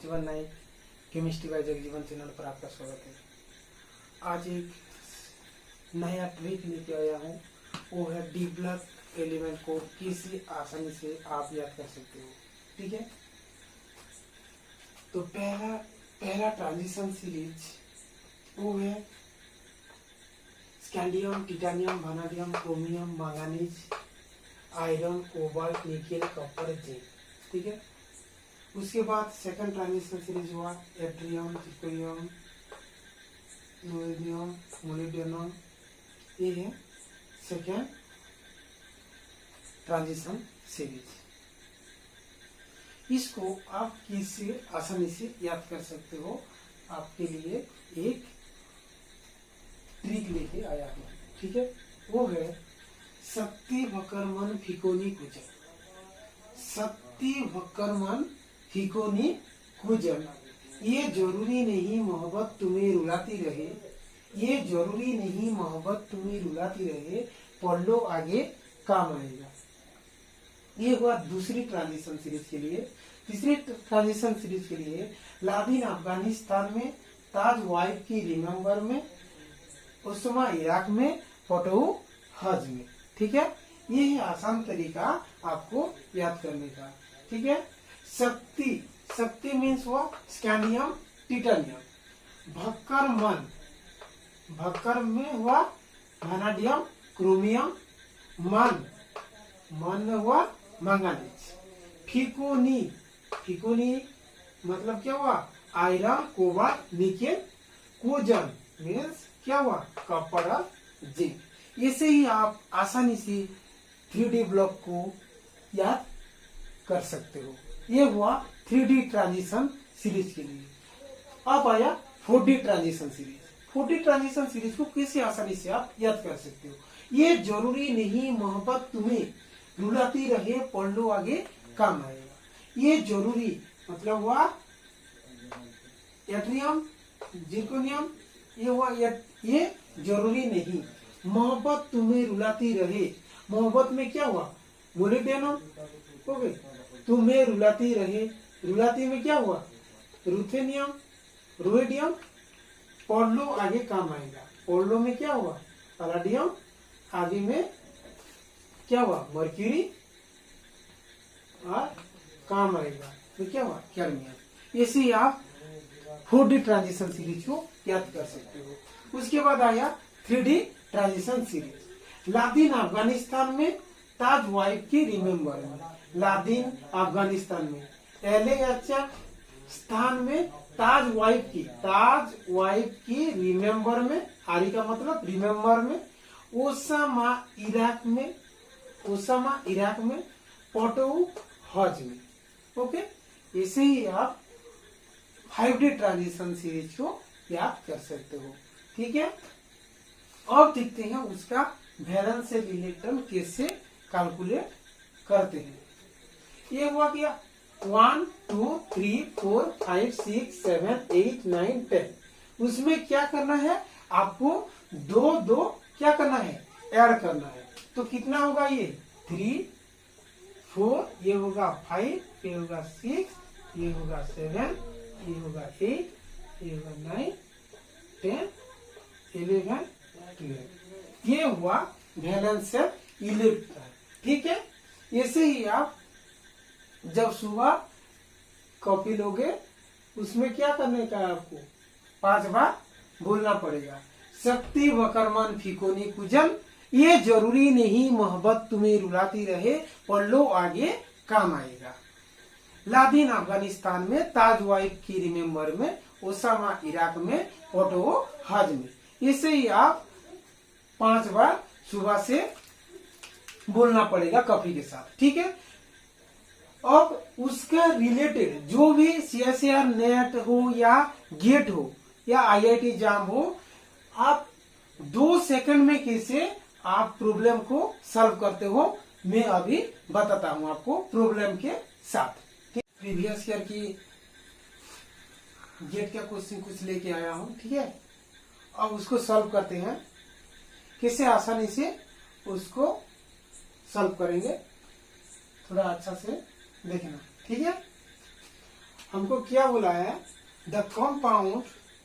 जीवन नायक chemistry bye Jagjivan channel पर आपका स्वागत है। आज एक नया ट्रिक लेके आया हूँ, वो है डी ब्लॉक एलिमेंट को कैसे आसानी से आप याद कर सकते हो। ठीक है, तो पहला ट्रांजिशन सीरीज वो है scandium, titanium, vanadium, chromium, manganese, iron, cobalt, nickel, copper, zinc. ठीक है, उसके बाद सेकंड ट्रांजिशन सीरीज हुआ एट्रियम, जिर्कोनियम, यूरेनियम, मोलिब्डेनम। ये है सेकंड ट्रांजिशन सीरीज। इसको आप कैसे आसानी से याद कर सकते हो, आपके लिए एक ट्रिक लेके आया हूं। ठीक है, वो है शक्ति वक्रमन फिकोनी कुजन। शक्ति वक्रमन फिकोनी कुजन। ये जरूरी नहीं मोहब्बत तुम्हें रुलाती रहे, ये जरूरी नहीं मोहब्बत तुम्हें रुलाती रहे, पढ़ लो आगे काम आएगा। ये हुआ दूसरी ट्रांजिशन सीरीज के लिए। तीसरी ट्रांजिशन सीरीज के लिए लादिन अफगानिस्तान में, ताज वाइफ की रिमेम्बर में, उस्मा इराक में, पटो हज में। ठीक है, ये है आसान तरीका आपको याद करने का। ठीक है, शक्ति मीन्स हुआ स्कैंडियम, टिटानियम। भक्कर में हुआ वैनेडियम, क्रोमियम। मन में हुआ मैंगनीज। फिकोनी मतलब क्या हुआ iron, cobalt, nickel. Cuisine means क्या हुआ कॉपर और जिंक। ऐसे ही आप आसानी से 3D ब्लॉक को याद कर सकते हो। ये हुआ 3D ट्रांजिशन सीरीज के लिए। अब आया 4D transition series. 4D transition series को कैसे आसानी से आप याद कर सकते हो। ये जरूरी नहीं मोहब्बत तुम्हें रुलाती रहे, पढ़ लो आगे काम आएगा। ये जरूरी मतलब हुआ एट्रियम, जिर्कोनियम। ये हुआ ये जरूरी नहीं मोहब्बत तुम्हें रुलाती रहे। मोहब्बत में क्या हुआ मोलिब्डेनम। ओके, तुम्हें रुलाती रहे, रुलाती में क्या हुआ रुथेनियम, रोडियम। पढ़ लो आगे काम आएगा। पढ़ लो में क्या हुआ पैलेडियम। आगे में क्या हुआ मर्क्यूरी और काम आएगा तो क्या हुआ कैडमियम। ऐसे ही आप 4D ट्रांजिशन सीरीज को याद कर सकते हो। उसके बाद आया 3D transition series. Laden Afghanistan में, ताज वाइफ की रिमेम्बर में। लादिन अफगानिस्तान में, एले स्थान में, ताज वाइफ की रिमेम्बर में। आरी का मतलब रिमेम्बर में। ओसामा इराक में, पटो हज में। ओके, ऐसे ही आप 5D ट्रांजिशन सीरीज को याद कर सकते हो। ठीक है, अब देखते हैं उसका वैलेंस से रिलेटेड कैसे कैलकुलेट करते हैं। ये हुआ क्या 1 2 3 4 5 6 7 8 9 10। उसमें क्या करना है आपको दो क्या करना है ऐड करना है। तो कितना होगा ये 3 4, ये होगा 5, ये होगा 6, ये होगा 7, ये होगा 8, ये होगा 9 10 11 12। ये हुआ वैलेंस से इलेक्ट्रॉन। ठीक है, ऐसे ही आप जब सुबह कॉपी लोगे उसमें क्या करने का आपको 5 बार बोलना पड़ेगा। शक्ति वक्रमन फिकोनी कुजन। ये जरूरी नहीं मोहब्बत तुम्हें रुलाती रहे, पढ़ लो आगे काम आएगा। लादिन अफगानिस्तान में, ताज वाइफ की रिमेम्बर में, ओसामा इराक में, पटो हज में। इसे ही आप 5 बार सुबह से बोलना पड़ेगा कॉपी के साथ। ठीक है, अब उसके रिलेटेड जो भी CSIR नेट हो या गेट हो या IIT जाम हो, आप 2 सेकंड में कैसे आप प्रॉब्लम को सॉल्व करते हो मैं अभी बताता हूं आपको प्रॉब्लम के साथ। प्रीवियस ईयर की गेट का क्वेश्चन कुछ लेके आया हूं। ठीक है, अब उसको सॉल्व करते हैं कैसे आसानी से उसको सॉल्व करेंगे। थोड़ा अच्छा से देखना। ठीक है, हमको क्या बोला है, the compound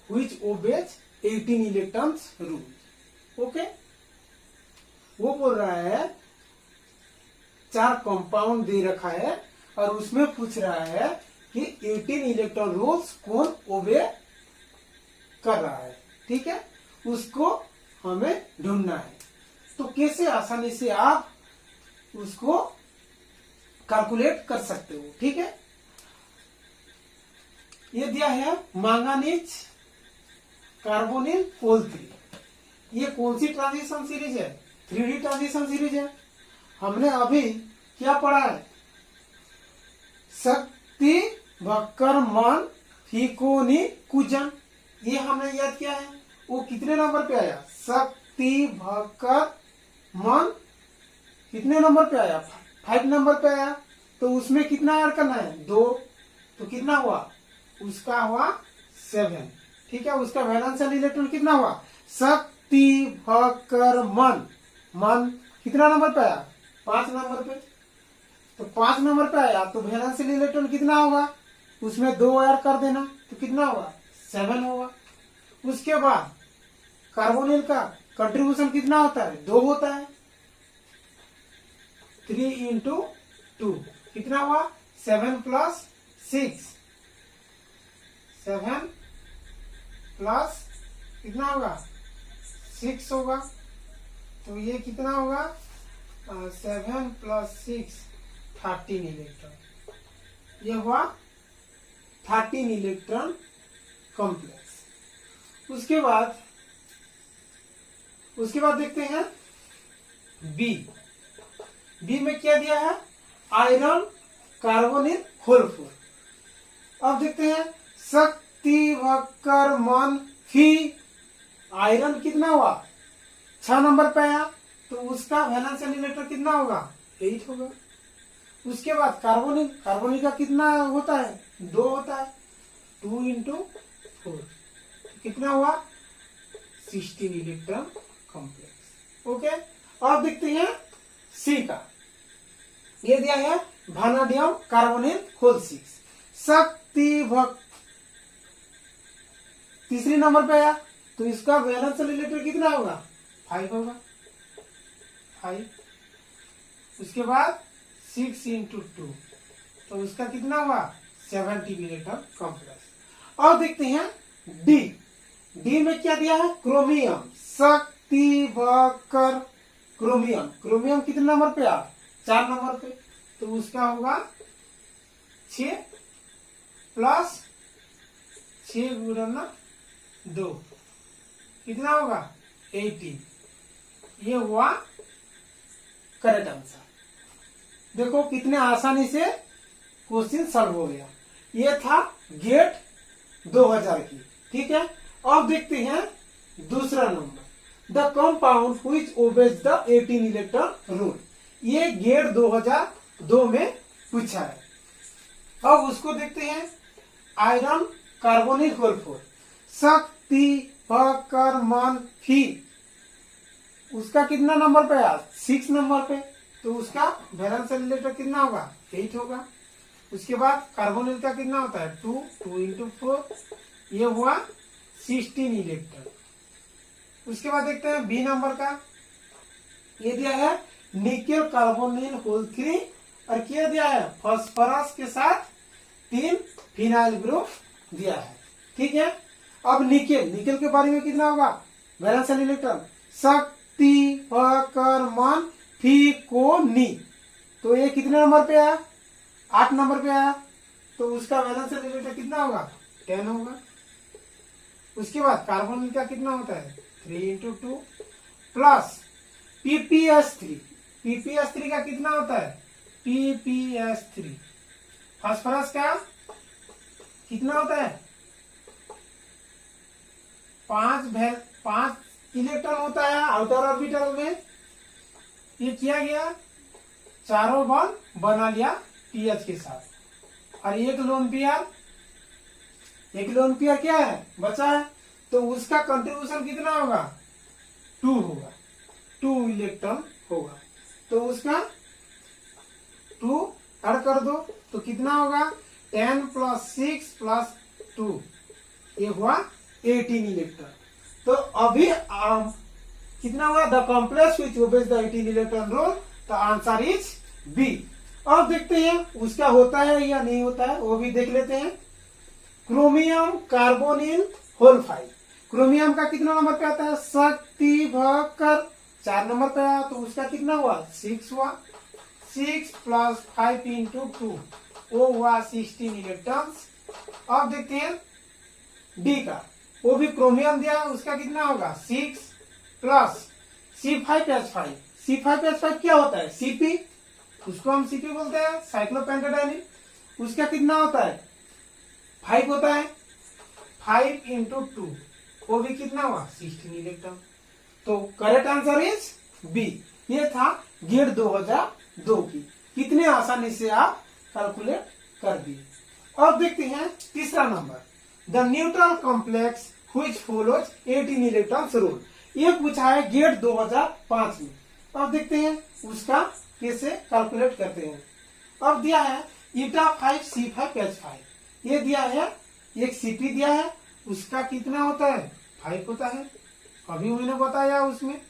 which obeys 18 electrons rule. Okay, वो बोल रहा है 4 कंपाउंड दे रखा है और उसमें पूछ रहा है कि 18 इलेक्ट्रॉन रूल्स कौन ओबे कर रहा है। ठीक है, उसको हमें ढूंढना है। तो कैसे आसानी से आप उसको कैलकुलेट कर सकते हो। ठीक है, ये दिया है मैंगनीज कार्बोनिल कोल 3। ये कौन सी ट्रांजिशन सीरीज है, 3D ट्रांजिशन सीरीज है। हमने अभी क्या पढ़ा है, शक्ति भक्कर मन फीकोनी कुजन, ये हमने याद किया है। वो कितने नंबर पे आया, शक्ति भक्कर मन कितने नंबर पे आया, 5 नंबर पे आया। तो उसमें कितना ऐड करना है, 2, तो कितना हुआ, उसका हुआ 7। ठीक है, उसका वैलेंशियल इलेक्ट्रॉन कितना हुआ, शक्ति भक्कर मन, मन कितना नंबर पे आया, 5 नंबर पे। तो 5 नंबर पे आया तो वैलेंशियल इलेक्ट्रॉन कितना होगा, उसमें 2 ऐड कर देना तो कितना होगा, 7 होगा। उसके बाद कार्बोनिल का कंट्रीब्यूशन कितना होता है, 2 होता है। 3 इंटू 2 कितना हुआ, 7 प्लस 6, 7 प्लस कितना होगा, 6 होगा। तो ये कितना होगा, 7 प्लस 6 13 इलेक्ट्रॉन। ये हुआ 13 इलेक्ट्रॉन कॉम्प्लेक्स। उसके बाद देखते हैं बी। बी में क्या दिया है, आयरन कार्बोनिल होल 4। अब देखते हैं शक्ति भक्कर मन फी, आयरन कितना हुआ, 6 नंबर पे आया तो उसका वैलेंशियल इलेक्ट्रॉन कितना होगा, 8 होगा। उसके बाद कार्बोनिल, कार्बोनिल का कितना होता है, 2 होता है। 2 इंटू 4 कितना हुआ, 16 इलेक्ट्रॉन कॉम्प्लेक्स। ओके, अब देखते हैं सी का। ये दिया है वानाडियम कार्बोनिल होल 6, शक्ति भक्कर तीसरी नंबर पे आया तो इसका वैलेंशियल इलेक्ट्रॉन कितना होगा, 5 होगा, 5। उसके बाद 6 इंटू 2 तो उसका कितना हुआ, 70 इलेक्ट्रॉन कॉम्प्लेक्स। और देखते हैं डी। डी में क्या दिया है, क्रोमियम, शक्ति भक्कर क्रोमियम। क्रोमियम कितने नंबर पे आ, 4 नंबर पे। तो उसका होगा 6 प्लस 6 गुणा 2 कितना होगा, 18। ये हुआ करेक्ट आंसर। देखो कितने आसानी से क्वेश्चन सॉल्व हो गया। ये था गेट 2000 की। ठीक है, अब देखते हैं दूसरा number, the compound which obeys the 18 electron rule. ये गेट 2002 में पूछा है। अब उसको देखते हैं, आयरन कार्बोनिल होल 4, शक्ति भक्कर मन फी, उसका कितना नंबर पे आया, 6 नंबर पे। तो उसका वैलेंशियल इलेक्ट्रॉन कितना होगा, 8 होगा। उसके बाद कार्बोनिल का कितना होता है, 2, 2 इंटू 4, ये हुआ 16 इलेक्ट्रॉन। उसके बाद देखते हैं बी नंबर का। ये दिया है निकेल कार्बोनिल होल 3 और क्या दिया है, फास्फोरस के साथ 3 फिनाइल ग्रुप दिया है। ठीक है, अब निकेल, निकेल के बारे में कितना होगा, वैलेंशियल इलेक्ट्रॉन, शक्ति भक्कर मन फीकोनी। तो ये कितने नंबर पे आया, 8 नंबर पे आया। तो उसका वैलेंशियल इलेक्ट्रॉन कितना होगा, 10 होगा। उसके बाद कार्बोनिल का कितना होता है, 3 इंटू 2 प्लस पीपीएस3। पीपीएस3 का कितना होता है, पीपीएस3। फास्फोरस का कितना होता है, 5 इलेक्ट्रॉन होता है आउटर ऑर्बिटल में। ये किया गया, चारों बॉन्ड बना लिया पीएच के साथ, और एक लोन पेयर क्या है, बचा है। तो उसका कंट्रीब्यूशन कितना होगा, 2 होगा, 2 इलेक्ट्रॉन होगा। तो उसका 2 ऐड कर दो तो कितना होगा, 10 प्लस 6 प्लस 2, ये हुआ 18 इलेक्ट्रॉन। तो अभी कितना हुआ? The complex which obeys the 18 electron rule, the answer is B. अब देखते हैं उसका होता है या नहीं होता है, वो भी देख लेते हैं। क्रोमियम कार्बोनिल होल 5, क्रोमियम का कितना नंबर पे आता है? शक्ति भाकर 4 नंबर पे आया, तो उसका कितना हुआ? 6 हुआ। 6 प्लस 5 इंटू 2, वो हुआ 16 इलेक्ट्रॉन्स। अब देखते हैं डी का, वो भी क्रोमियम दिया है, उसका कितना होगा? 6 प्लस C5H5। C5H5 क्या होता है? Cp, उसको हम Cp बोलते हैं, साइक्लोपेंटाडाइनिन। उसका कितना होता है? 5 होता है। 5 इंटू 2, वो भी कितना हुआ? 16 इलेक्ट्रॉन। तो करेक्ट आंसर इज बी। ये था गेट 2002 की। कितने आसानी से आप कैलकुलेट कर दिए। अब देखते हैं तीसरा number, the neutral complex which follows 18 electrons rule. ये पूछा है गेट 2005 में। अब देखते हैं उसका कैसे कैलकुलेट करते हैं। अब दिया है eta5C5H5, ये दिया है, एक Cp दिया है, उसका कितना होता है? 5 होता है, अभी मैंने बताया उसमें।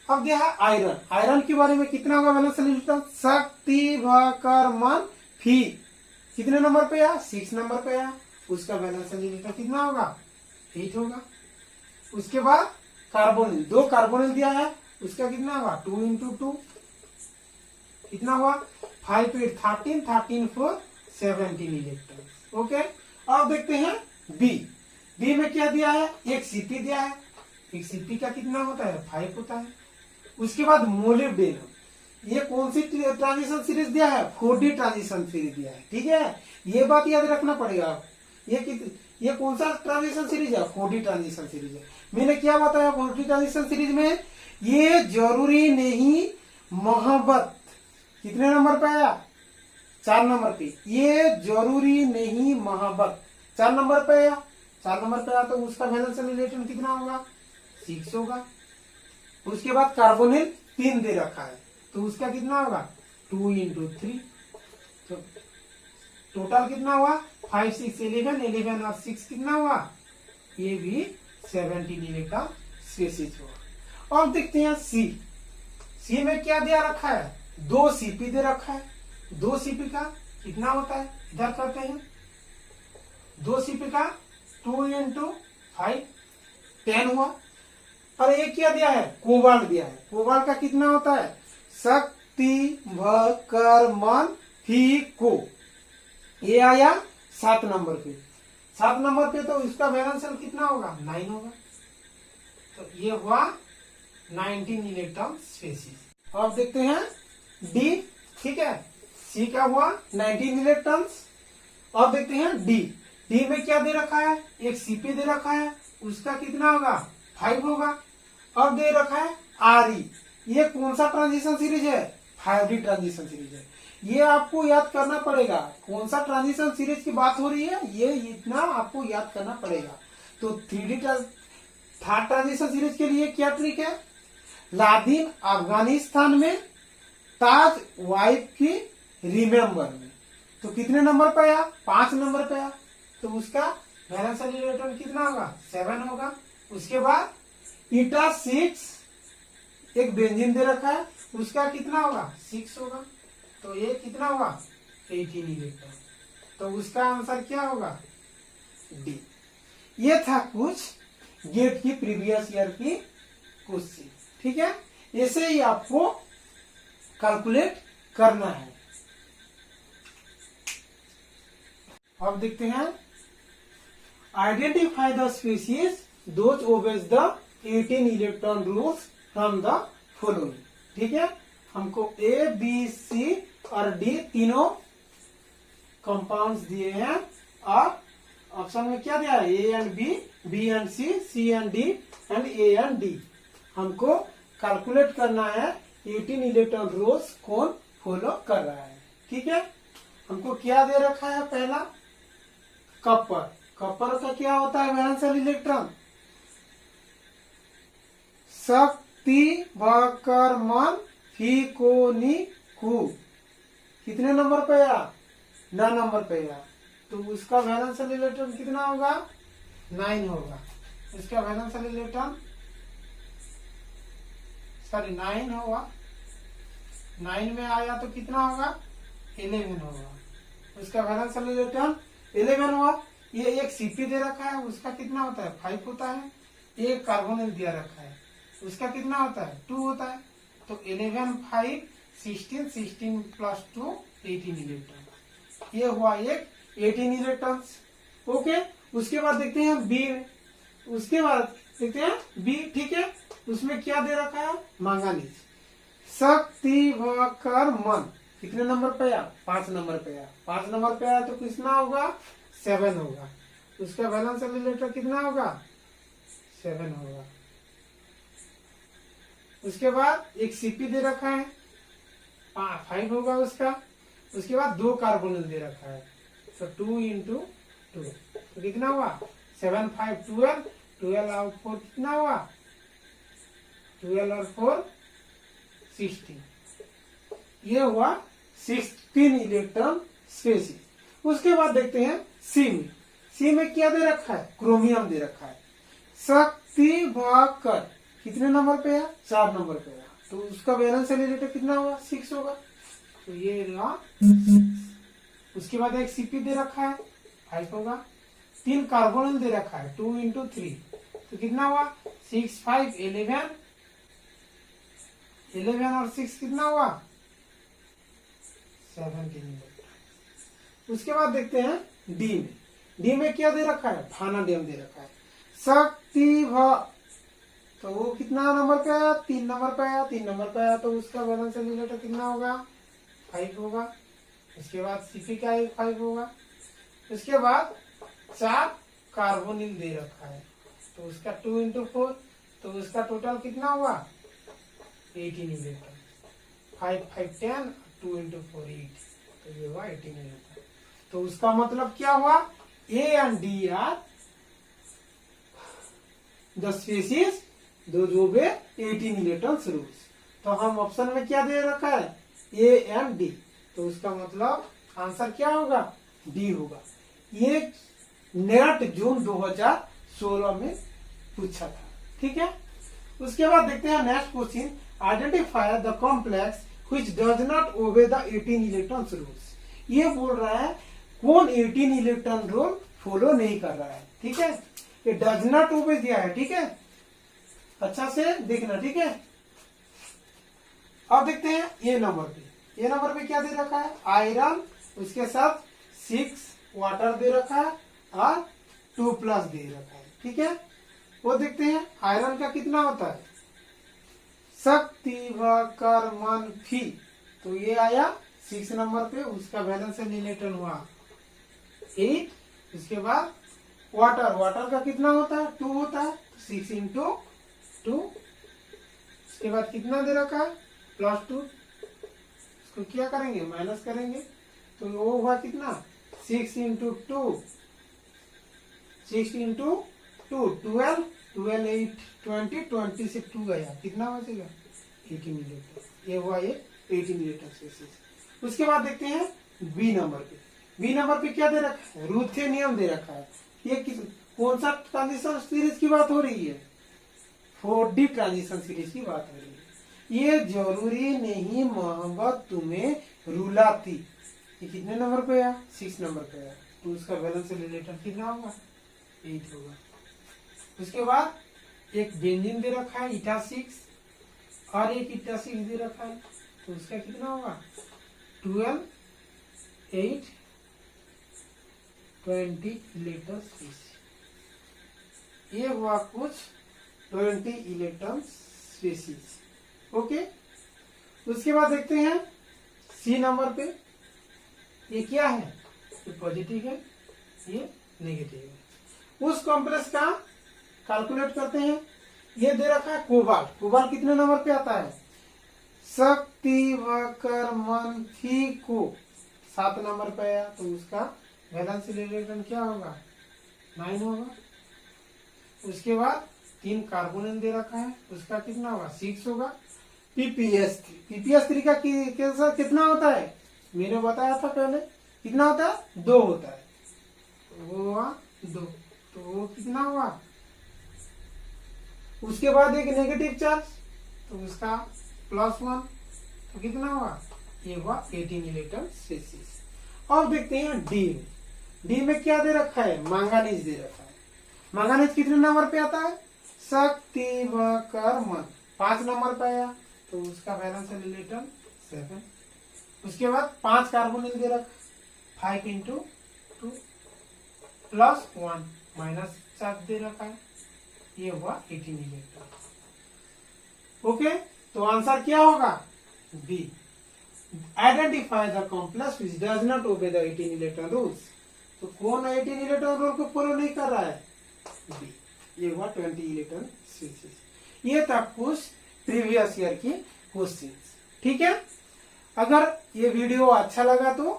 अब दिया है आयरन, आयरन के बारे में कितना होगा वैलेंस इलेक्ट्रॉन? शक्ति भाकर मन फी, कितने नंबर पे आया? 6 नंबर पे आया, उसका वैलेंस इलेक्ट्रॉन कितना होगा? 8 होगा। उसके बाद कार्बोनिल, 2 कार्बोनिल दिया है, उसका कितना होगा? 2 इंटू 2, कितना हुआ? 5 8 13, 13 4 17 इलेक्ट्रॉन। ओके। अब देखते हैं बी। बी में क्या दिया है? एक Cp दिया है, एक Cp का कितना होता है? 5 होता है। उसके बाद मोलिब्डेनम, ये कौन सी ट्रांजिशन सीरीज दिया है? 4D ट्रांजिशन सीरीज दिया है। ठीक है, ये बात याद रखना पड़ेगा। ये कौन सा ट्रांजिशन सीरीज है? 4D ट्रांजिशन सीरीज है। मैंने क्या बताया 4D ट्रांजिशन सीरीज में? ये जरूरी नहीं मोहब्बत, कितने नंबर पे आया? 4 नंबर पे। ये जरूरी नहीं मोहब्बत 4 नंबर पे आया, 4 नंबर पे आया, तो उसका वैलेंस इलेक्ट्रॉन कितना होगा? 6 होगा। उसके बाद कार्बोनिल 3 दे रखा है, तो उसका कितना होगा? 2 इंटू 3, तो टोटल कितना हुआ? 5 6 11, 11 और 6 कितना हुआ? ये भी 17 इलेक्ट्रॉन स्पेसीज हुआ। और देखते हैं सी। सी में क्या दिया रखा है? 2 Cp दे रखा है। 2 Cp का कितना होता है? इधर करते हैं। 2 Cp का 2 इंटू 5, 10 हुआ। और एक क्या दिया है? कोबाल्ट दिया है। कोबाल्ट का कितना होता है? शक्ति भाकर मन फी को, ये आया 7 नंबर पे। 7 नंबर पे, तो इसका वैलेंस कितना होगा? 9 होगा। तो ये हुआ 19 इलेक्ट्रॉन स्पेसीज। अब देखते हैं डी। ठीक है, सी का हुआ 19 इलेक्ट्रॉन्स। अब देखते हैं डी। डी में क्या दे रखा है? एक Cp दे रखा है, उसका कितना होगा? 5 होगा। अब दे रखा है Re, ये कौन सा ट्रांजिशन सीरीज है? 5D ट्रांजिशन सीरीज है। ये आपको याद करना पड़ेगा, कौन सा ट्रांजिशन सीरीज की बात हो रही है, ये इतना आपको याद करना पड़ेगा। तो 3D थर्ड ट्रांजिशन सीरीज के लिए क्या ट्रिक है? लादिन अफगानिस्तान में, ताज वाइफ की रिमेम्बर में। तो कितने नंबर पे आया? 5 नंबर पे आया, तो उसका वैलेंस इलेक्ट्रॉन कितना होगा? 7 होगा। उसके बाद ईटा 6, एक बेंजीन दे रखा है, उसका कितना होगा? 6 होगा। तो ये कितना होगा? 18 इलेक्ट्रॉन। तो उसका आंसर क्या होगा? डी। ये था कुछ गेट की प्रीवियस ईयर की क्वेश्चन। ठीक है, ऐसे ही आपको कैलकुलेट करना है। अब देखते हैं identify the species those obeys the 18 electron rules from the following. ठीक है, हमको ए बी सी और डी तीनों कंपाउंड्स दिए हैं, और ऑप्शन में क्या दिया है? A and B, B and C, C and D and A and D. हमको कैलकुलेट करना है 18 इलेक्ट्रॉन रूल्स कौन फॉलो कर रहा है। ठीक है, हमको क्या दे रखा है? पहला कपर। कपर का क्या होता है वैलेंस इलेक्ट्रॉन? शक्ति भाकर मन फी को नी कु, कितने नंबर पे आया? 9 नंबर पे है, तो उसका वैलेंशियल इलेक्ट्रॉन कितना होगा? 9 होगा। इसका वैलेंशियल इलेक्ट्रॉन 9 होगा। 9 में आया तो कितना होगा? 11 होगा। उसका वैलेंशियल इलेक्ट्रॉन 11 हुआ। ये एक सीपी दे रखा है, उसका कितना होता है? 5 होता है। एक कार्बोनिल दिया रखा है, उसका कितना होता है? 2 होता है। तो 11 5 16, 16 प्लस 2 18 इलेक्ट्रॉन। ये हुआ एक 18 इलेक्ट्रॉन्स। ओके, उसके बाद देखते हैं बी। उसके बाद देखते हैं बी, ठीक है। उसमें क्या दे रखा है? मैंगनीज। शक्ति भकर मन कितने नंबर पे आया? 5 नंबर पे आया। 5 नंबर पे आया तो कितना होगा? 7 होगा। उसका वैलेंशियल इलेक्ट्रॉन कितना होगा? 7 होगा। उसके बाद एक सीपी दे रखा है, 5 होगा उसका। उसके बाद 2 कार्बोनिल दे रखा है, तो 2 इंटू 2 तो कितना हुआ? 7 5 12, 12 और 4 कितना हुआ? 12 और 4 16। ये हुआ 16 इलेक्ट्रॉन स्पेसीज। उसके बाद देखते हैं सी में। सी में क्या दे रखा है? क्रोमियम दे रखा है। शक्ति भाकर कितने नंबर पे है? 4 नंबर पे है, तो उसका वैलेंशियल इलेक्ट्रॉन कितना होगा? 6 होगा। तो ये रहा। उसके बाद एक सीपी दे रखा है, 5 होगा। 3 कार्बोनिल दे रखा है, 2 इंटू 3 तो कितना हुआ? 6 5 11, 11 और 6 कितना हुआ? 17। उसके बाद देखते हैं डी में। डी में क्या दे रखा है? भानाडियम दे रखा है। शक्ति भ, तो वो कितना नंबर पे आया? 3 नंबर पे आया। 3 नंबर पे आया तो उसका वैलेंशियल इलेक्ट्रॉन कितना होगा? 5 होगा। उसके बाद सीपी का 5 होगा। उसके बाद 4 कार्बोनिल दे रखा है, तो उसका 2 इंटू 4 तो उसका टोटल कितना हुआ? 18 इलेक्ट्रॉन। 5 5 10, 2 इंटू 4 8, तो ये हुआ 18 इलेक्ट्रॉन। तो उसका मतलब क्या हुआ? ए and D R the species जो वे 18 इलेक्ट्रॉन रूल्स। तो हम ऑप्शन में क्या दे रखा है? A and D. तो उसका मतलब आंसर क्या होगा? डी होगा। ये नेट जून 2016 में पूछा था, ठीक है। उसके बाद देखते हैं next question. Identify the complex which does not obey the 18 electron rules. ये बोल रहा है कौन 18 इलेक्ट्रॉन रूल फॉलो नहीं कर रहा है, ठीक है। ये डज नॉट ओबे दिया है, ठीक है, अच्छा से देखना, ठीक है। अब देखते हैं ए नंबर पे। ए नंबर पे क्या दे रखा है? आयरन, उसके साथ 6 वाटर दे रखा है और 2+ दे रखा है, ठीक है। वो देखते हैं आयरन का कितना होता है? शक्ति भाकर मन फी, तो ये आया 6 नंबर पे। उसका वैलेंशियल इलेक्ट्रॉन हुआ 8। उसके बाद वाटर, वाटर का कितना होता है? 2 होता है, 6 इंटू 2। उसके बाद कितना दे रखा है? +2। इसको क्या करेंगे? माइनस करेंगे, तो वो हुआ कितना? 6 इंटू 2, 6 इंटू 2 12, 12 8 20, 20 से 2 गया, कितना बचेगा? 18 इलेक्ट्रॉन। ये हुआ ये 18 इलेक्ट्रॉन। उसके बाद देखते हैं बी नंबर पे। बी नंबर पे क्या दे रखा है? रूथेनियम दे रखा है। ये कौन सा ट्रांजिशन सीरीज की बात हो रही है? 4D ट्रांजिशन सीरीज की बात हो रही है। ये जरूरी नहीं मोहब्बत तुम्हें रुलाती। ये कितने नंबर पे आया? 6 नंबर पे आया, तो उसका वैलेंशियल इलेक्ट्रॉन कितना होगा? 8 होगा। उसके बाद एक बेंजीन दे रखा है ईटा-6 और एक ईटा-6 दे रखा है, तो उसका कितना होगा? 12 8 20 इलेक्ट्रॉन स्पेसीज। ये हुआ कुछ 20 इलेक्ट्रॉन स्पेसीज। ओके, उसके बाद देखते हैं सी नंबर पे। ये क्या है? ये पॉजिटिव है, ये नेगेटिव है। उस कॉम्प्लेक्स का कैलकुलेट करते हैं। ये दे रखा है कोबाल्ट। कोबाल्ट कितने नंबर पे आता है? शक्ति भाकर मन फी को 7 नंबर पे आया, तो उसका वैलेंशियल इलेक्ट्रॉन क्या होगा? 9 होगा। उसके बाद 3 कार्बोनिल दे रखा है, उसका कितना होगा? 6 होगा। पीपीएस3 का कितना होता है? मैंने बताया था पहले, कितना होता है 2 होता है, तो वो हुआ 2, तो वो कितना हुआ। उसके बाद एक नेगेटिव चार्ज, तो उसका +1, तो कितना हुआ, ये हुआ 18 इलेक्ट्रॉन सेल्सियस। अब देखते हैं डी में। डी में क्या दे रखा है, मैंगनीज दे रखा है। मैंगनीज कितने नंबर पे आता है, शक्ति व कर्मन 5 नंबर पे आया, तो उसका वैलेंस इलेक्ट्रॉन 7। उसके बाद 5 कार्बोनिल दे रखा, 5 × 2 +1 -4 दे रखा है, ये हुआ 18 इलेक्ट्रॉन। ओके, तो आंसर क्या होगा, B. Identify the complex which does not obey the 18 electron rules. तो कौन 18 इलेक्ट्रॉन रूल को फॉलो नहीं कर रहा है, बी। ये हुआ 20 इलेक्ट्रॉन सेल्सियस। ये था कुछ प्रीवियस ईयर की क्वेश्चंस। ठीक है, अगर ये वीडियो अच्छा लगा तो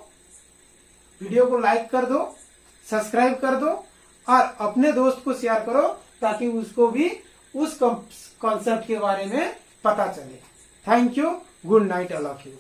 वीडियो को लाइक कर दो, सब्सक्राइब कर दो और अपने दोस्त को शेयर करो ताकि उसको भी उस कॉन्सेप्ट के बारे में पता चले। Thank you, good night all of you.